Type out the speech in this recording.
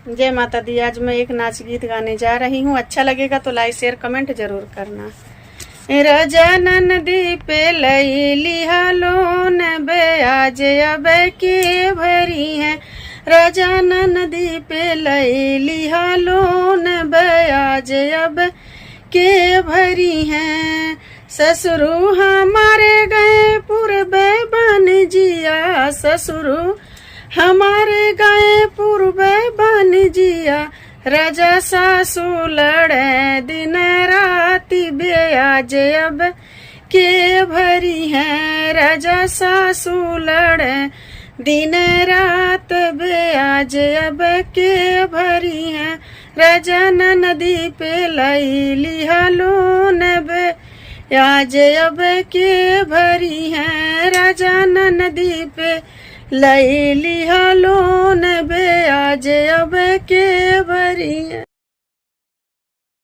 जय माता दी। आज मैं एक नाच गीत गाने जा रही हूँ। अच्छा लगेगा तो लाइक शेयर कमेंट जरूर करना। राजा नंदी पे लैली हलोन बे आज अब के भरी है। राजा नंदी पे लैली हलोन बे आज अब के भरी है। ससुरु हमारे गए पूर्वे बन जिया, ससुरु हमारे गए पूर्वे बन जिया। राजा सासू लड़े दिन राति ब्याज अब के भरी है। राजा सासू लड़े दिन रात ब्याज अब के भरी है। राजा नदी पे लैली हलोन ब्याज अब के भरी है। राजा नदी पे लैली हलोन ब्याज अब के भरी है।